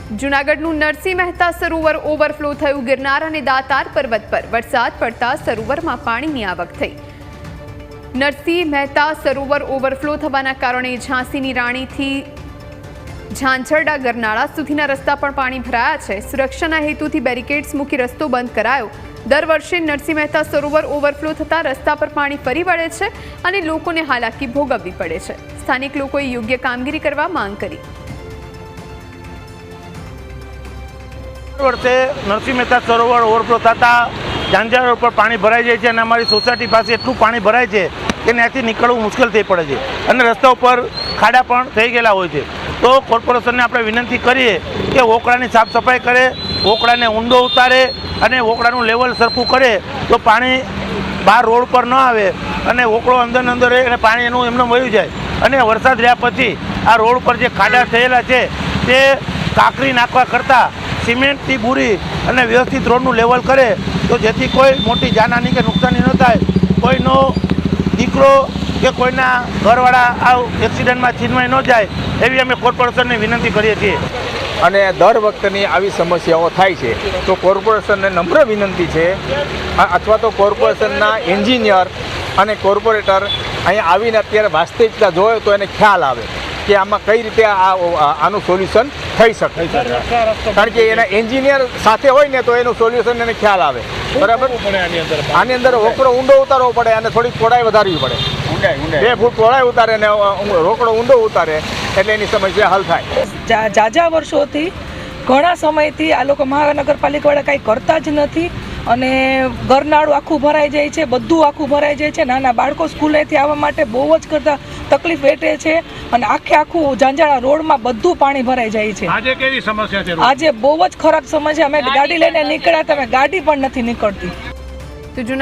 જૂનાગઢનું નરસિંહ મહેતા સરોવર overflow થયું। ગિરનાર અને દાતાર પર્વત પર વરસાદ પડતા સરોવરમાં પાણીની આવક થઈ। નરસિંહ મહેતા સરોવર ઓવરફ્લો થવાના કારણે ઝાંસીની રાણીથી ઝાંઝરડા ગરનાળા સુધીના રસ્તા પર પાણી ભરાયા છે। સુરક્ષાના હેતુથી બેરિકેડ્સ મૂકી રસ્તો બંધ કરાયો। દર વર્ષે નરસિંહ મહેતા સરોવર ઓવરફ્લો થતા રસ્તા પર પાણી ફરી વળે છે અને લોકોને હાલાકી ભોગવવી પડે છે। સ્થાનિક લોકોએ યોગ્ય કામગીરી કરવા માંગ કરી। વર્ષે નરસિંહ મહેતા સરોવર ઓવરફ્લો થતાં ઝાંઝર ઉપર પાણી ભરાઈ જાય છે અને અમારી સોસાયટી પાસે એટલું પાણી ભરાય છે કે ત્યાંથી નીકળવું મુશ્કેલ થઈ પડે છે અને રસ્તા ઉપર ખાડા પણ થઈ ગયેલા હોય છે। તો કોર્પોરેશનને આપણે વિનંતી કરીએ કે વોકળાની સાફ સફાઈ કરે, વોકળાને ઊંડો ઉતારે અને વોકળાનું લેવલ સરખું કરે તો પાણી બહાર રોડ પર ન આવે અને વોકળો અંદર રહે અને પાણી એનું એમને વયું જાય। અને વરસાદ રહ્યા પછી આ રોડ પર જે ખાડા થયેલા છે તે કાંકરી નાખવા કરતાં સિમેન્ટથી બૂરી અને વ્યવસ્થિત રોડનું લેવલ કરે તો જેથી કોઈ મોટી જાનહાની કે નુકસાની ન થાય, કોઈનો દીકરો કે કોઈના ઘરવાળા આ એક્સિડન્ટમાં છીનવાઈ ન જાય એવી અમે કોર્પોરેશનને વિનંતી કરીએ છીએ। અને દર વખતની આવી સમસ્યાઓ થાય છે તો કોર્પોરેશનને નમ્ર વિનંતી છે અથવા તો કોર્પોરેશનના એન્જિનિયર અને કોર્પોરેટર અહીંયા આવીને અત્યારે વાસ્તવિકતા જોવે તો એને ખ્યાલ આવે કે આમાં કઈ રીતે આનું સોલ્યુશન થઈ શકે। કારણ કે એના એન્જિનિયર સાથે હોય ને તો એનું સોલ્યુશન એને ખ્યાલ આવે, બરાબર। આની અંદર રોકડો ઊંડો ઉતારવો પડે અને થોડીક પહોળાઈ વધારવી પડે, 2 ફૂટ પહોળાઈ ઉતારે ને રોકડો ઊંડો ઉતારે એટલે એની સમસ્યા હલ થાય। જાજા વર્ષોથી ઘણા સમયથી આ લોકો મહાનગરપાલિકાવાળા કાંઈ કરતા જ નથી અને ગરનાળું આખું ભરાઈ જાય છે, બધું આખું ભરાઈ જાય છે। નાના બાળકો સ્કૂલેથી આવવા માટે બહુ જ કરતા તકલીફ વેઠે છે અને આખું ઝાંઝાળા રોડમાં બધું પાણી ભરાઈ જાય છે। આજે કેવી સમસ્યા છે? આજે બહુ જ ખરાબ સમસ્યા। અમે ગાડી લઈને નીકળ્યા હતા, ગાડી પણ નથી નીકળતી।